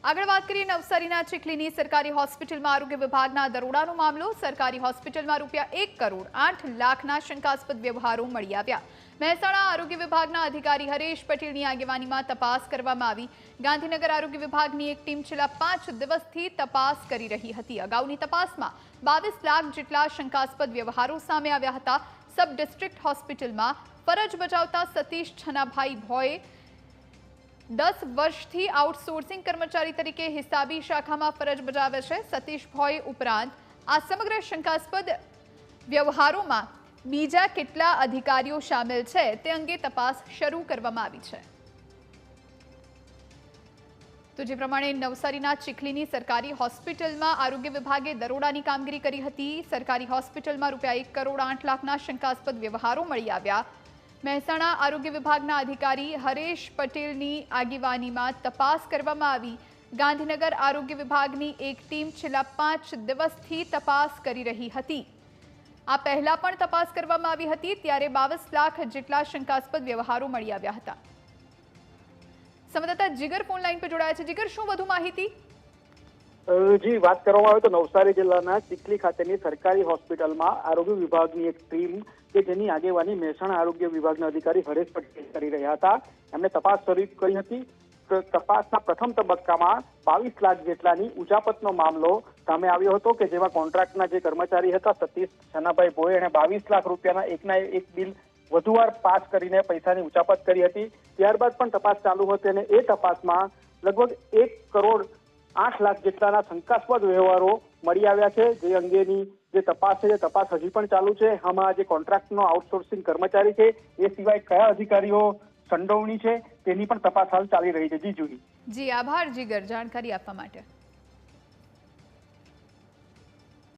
આગળ વાત કરીએ નવસારીના ચીખલીની સરકારી હોસ્પિટલમાં આરોગ્ય વિભાગના દરોડાનો મામલો। સરકારી હોસ્પિટલમાં ₹1 કરોડ 8 લાખના શંકાસ્પદ વ્યવહારો મળી આવ્યા। મહેસાણા આરોગ્ય વિભાગના અધિકારી હરેશ પટેલની આગેવાનીમાં તપાસ કરવામાં આવી। ગાંધીનગર આરોગ્ય વિભાગની એક ટીમ છેલ્લા 5 દિવસથી તપાસ કરી રહી હતી। અગાઉની તપાસમાં 22 લાખ જેટલા શંકાસ્પદ વ્યવહારો સામે આવ્યા હતા। સબ ડિસ્ટ્રિક્ટ હોસ્પિટલમાં ફરજ બજાવતા સતીશ છનાભાઈ ભોયે 10 વર્ષથી આઉટસોર્સિંગ કર્મચારી તરીકે હિસાબી શાખામાં ફરજ બજાવે છે। સતીશ ભોય ઉપરાંત આ સમગ્ર શંકાસ્પદ વ્યવહારોમાં બીજા કેટલા અધિકારીઓ સામેલ છે તે અંગે તપાસ શરૂ કરવામાં આવી છે। તો જે પ્રમાણે નવસારીના ચીખલીની સરકારી હોસ્પિટલમાં આરોગ્ય વિભાગે દરોડાની કામગીરી કરી હતી। સરકારી હોસ્પિટલમાં ₹1 કરોડ 8 લાખના શંકાસ્પદ વ્યવહારો મળી આવ્યા। મહેસાણા આરોગ્ય વિભાગના અધિકારી હરેશ પટેલની આગેવાનીમાં તપાસ કરવામાં આવી। ગાંધીનગર આરોગ્ય વિભાગની એક ટીમ છેલ્લા 5 દિવસથી તપાસ કરી રહી હતી। આ પહેલા પણ તપાસ કરવામાં આવી હતી ત્યારે 22 લાખ જેટલા શંકાસ્પદ વ્યવહારો મળી આવ્યા હતા। સંવાદદાતા જીગર ફોન લાઈન પર જોડાયા છે। જીગર, શું વધુ માહિતી? જી, વાત કરવામાં આવે તો નવસારી જિલ્લાના ચીખલી ખાતેની સરકારી હોસ્પિટલમાં આરોગ્ય વિભાગની એક ટીમ કે જેની આગેવાની મહેસાણા આરોગ્ય વિભાગના અધિકારી હરેશ પટેલ કરી રહ્યા હતા, એમણે તપાસ શરૂ કરી હતી। તપાસના પ્રથમ તબક્કામાં 22 લાખ જેટલાની ઉચાપતનો મામલો સામે આવ્યો હતો કે જેમાં કોન્ટ્રાક્ટના જે કર્મચારી હતા સતીશ છનાભાઈ ભોય એને 22 લાખ રૂપિયાના એકના એક બિલ વધુવાર પાસ કરીને પૈસાની ઉચાપત કરી હતી। ત્યારબાદ પણ તપાસ ચાલુ હતી અને એ તપાસમાં લગભગ 1 કરોડ 8 લાખ જેટલાના શંકાસ્પદ વ્યવહારો મળી આવ્યા છે। જે અંગેની જે તપાસ છે તે તપાસ હજી પણ ચાલુ છે। આમાં જે કોન્ટ્રાક્ટનો આઉટસોર્સિંગ કર્મચારી છે એ સિવાય કયા અધિકારીઓ સંડોવણી છે તેની પણ તપાસ હાલ ચાલી રહી છે। જી જુહી। જી, આભાર જીગર જાણકારી આપવા માટે।